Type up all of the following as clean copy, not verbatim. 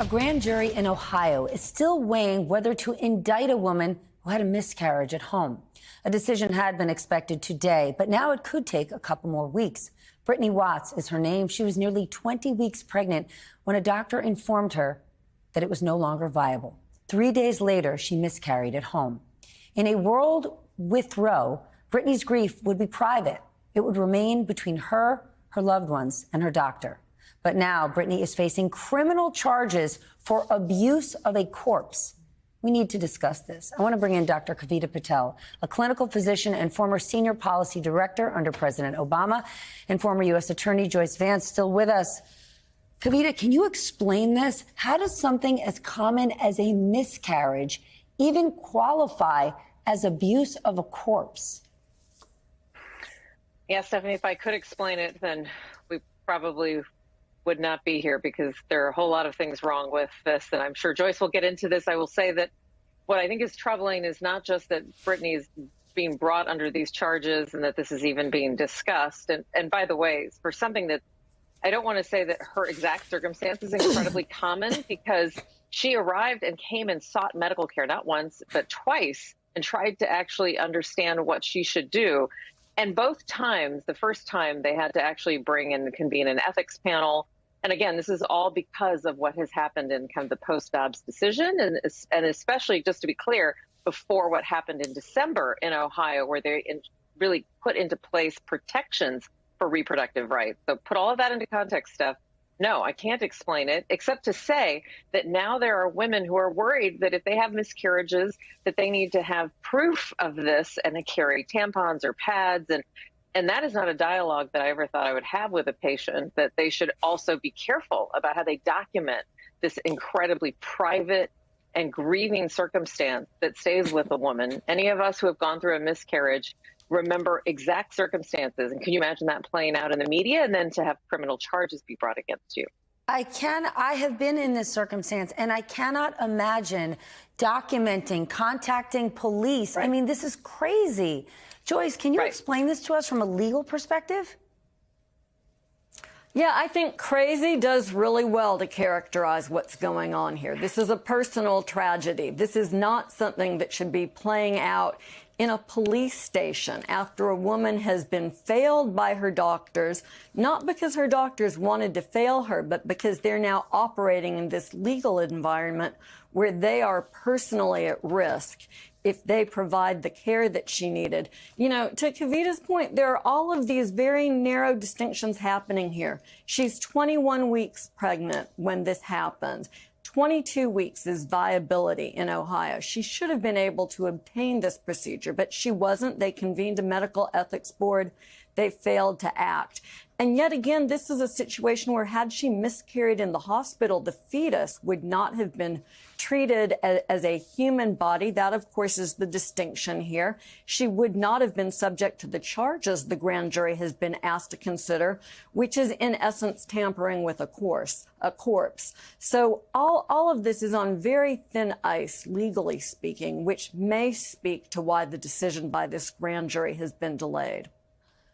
A grand jury in Ohio is still weighing whether to indict a woman who had a miscarriage at home. A decision had been expected today, but now it could take a couple more weeks. Brittany Watts is her name. She was nearly 20 weeks pregnant when a doctor informed her that it was no longer viable. 3 days later, she miscarried at home. In a world with Roe, Brittany's grief would be private. It would remain between her, her loved ones, and her doctor. But now Brittany is facing criminal charges for abuse of a corpse. We need to discuss this. I want to bring in Dr. Kavita Patel, a clinical physician and former senior policy director under President Obama, and former U.S. Attorney Joyce Vance, still with us. Kavita, can you explain this? How does something as common as a miscarriage even qualify as abuse of a corpse? Yeah, Stephanie, if I could explain it, then we probably would not be here, because there are a whole lot of things wrong with this, and I'm sure Joyce will get into this. I will say that what I think is troubling is not just that Brittany is being brought under these charges and that this is even being discussed. And by the way, for something that I don't want to say that her exact circumstance is incredibly common, because she arrived and came and sought medical care, not once, but twice, and tried to actually understand what she should do. And both times, the first time, they had to actually bring and convene an ethics panel. And again, this is all because of what has happened in kind of the post-Dobbs decision, and especially, just to be clear, before what happened in December in Ohio, where they really put into place protections for reproductive rights. So put all of that into context, Steph. No, I can't explain it, except to say that now there are women who are worried that if they have miscarriages, that they need to have proof of this and they carry tampons or pads. And that is not a dialogue that I ever thought I would have with a patient, that they should also be careful about how they document this incredibly private and grieving circumstance that stays with a woman. Any of us who have gone through a miscarriage remember exact circumstances. And can you imagine that playing out in the media, and then to have criminal charges be brought against you? I have been in this circumstance, and I cannot imagine documenting, contacting police. Right. I mean, this is crazy. Joyce, can you explain this to us from a legal perspective? Yeah, I think crazy does really well to characterize what's going on here. This is a personal tragedy. This is not something that should be playing out in a police station after a woman has been failed by her doctors, not because her doctors wanted to fail her, but because they're now operating in this legal environment where they are personally at risk if they provide the care that she needed. You know, to Kavita's point, there are all of these very narrow distinctions happening here. She's 21 weeks pregnant when this happens. 22 weeks is viability in Ohio. She should have been able to obtain this procedure, but she wasn't. They convened a medical ethics board. They failed to act. And yet again, this is a situation where, had she miscarried in the hospital, the fetus would not have been treated as a human body. That, of course, is the distinction here. She would not have been subject to the charges the grand jury has been asked to consider, which is in essence tampering with a corpse. So all of this is on very thin ice, legally speaking, which may speak to why the decision by this grand jury has been delayed.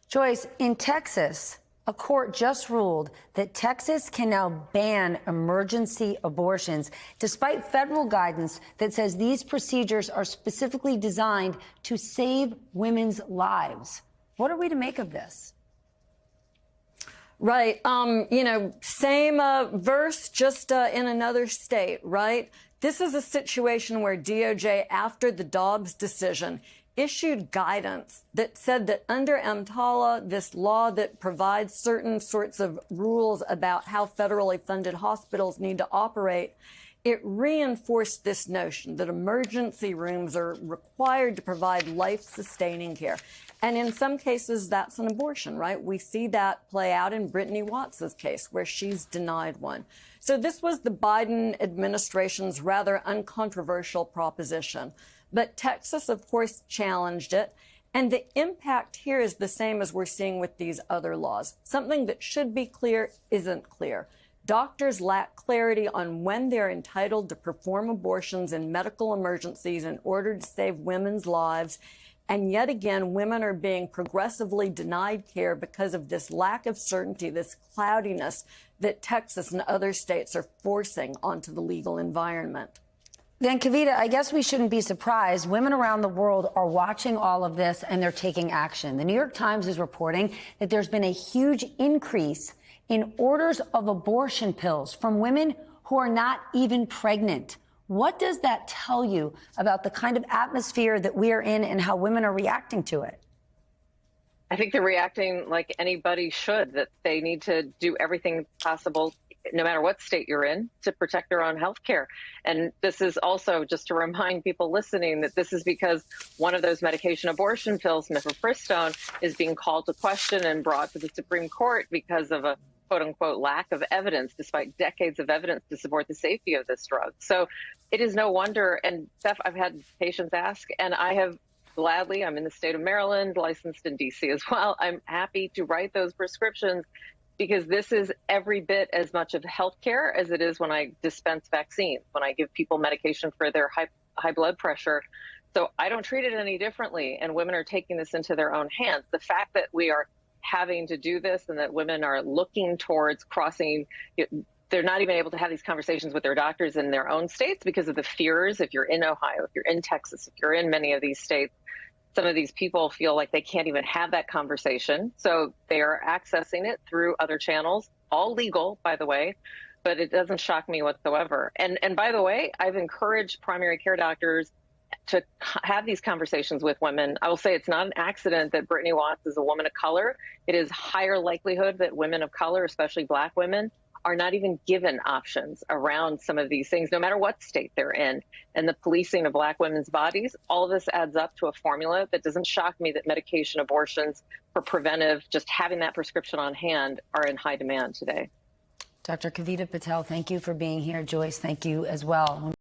Joyce, in Texas, a court just ruled that Texas can now ban emergency abortions, despite federal guidance that says these procedures are specifically designed to save women's lives. What are we to make of this? Right. You know, same verse, just in another state, right? This is a situation where DOJ, after the Dobbs decision, issued guidance that said that under EMTALA, this law that provides certain sorts of rules about how federally funded hospitals need to operate, it reinforced this notion that emergency rooms are required to provide life-sustaining care. And in some cases, that's an abortion, right? We see that play out in Brittany Watts' case, where she's denied one. So this was the Biden administration's rather uncontroversial proposition. But Texas, of course, challenged it. And the impact here is the same as we're seeing with these other laws. Something that should be clear isn't clear. Doctors lack clarity on when they're entitled to perform abortions in medical emergencies in order to save women's lives. And yet again, women are being progressively denied care because of this lack of certainty, this cloudiness that Texas and other states are forcing onto the legal environment. Then, Kavita, I guess we shouldn't be surprised. Women around the world are watching all of this and they're taking action. The New York Times is reporting that there's been a huge increase in orders of abortion pills from women who are not even pregnant. What does that tell you about the kind of atmosphere that we are in and how women are reacting to it? I think they're reacting like anybody should, that they need to do everything possible, no matter what state you're in, to protect their own health care. And this is also just to remind people listening that this is because one of those medication abortion pills, mifepristone, is being called to question and brought to the Supreme Court because of a quote unquote lack of evidence, despite decades of evidence to support the safety of this drug. So it is no wonder. And Steph, I've had patients ask, and I have gladly, I'm in the state of Maryland, licensed in DC as well. I'm happy to write those prescriptions because this is every bit as much of healthcare as it is when I dispense vaccines, when I give people medication for their high blood pressure. So I don't treat it any differently. And women are taking this into their own hands. The fact that we are having to do this and that women are looking towards crossing, they're not even able to have these conversations with their doctors in their own states because of the fears. If you're in Ohio, if you're in Texas, if you're in many of these states, some of these people feel like they can't even have that conversation. So they are accessing it through other channels, all legal, by the way, but it doesn't shock me whatsoever. And by the way, I've encouraged primary care doctors to have these conversations with women. I will say it's not an accident that Brittany Watts is a woman of color. It is higher likelihood that women of color, especially Black women, are not even given options around some of these things, no matter what state they're in. And the policing of Black women's bodies, all of this adds up to a formula that doesn't shock me that medication abortions for preventive, just having that prescription on hand, are in high demand today. Dr. Kavita Patel, thank you for being here. Joyce, thank you as well.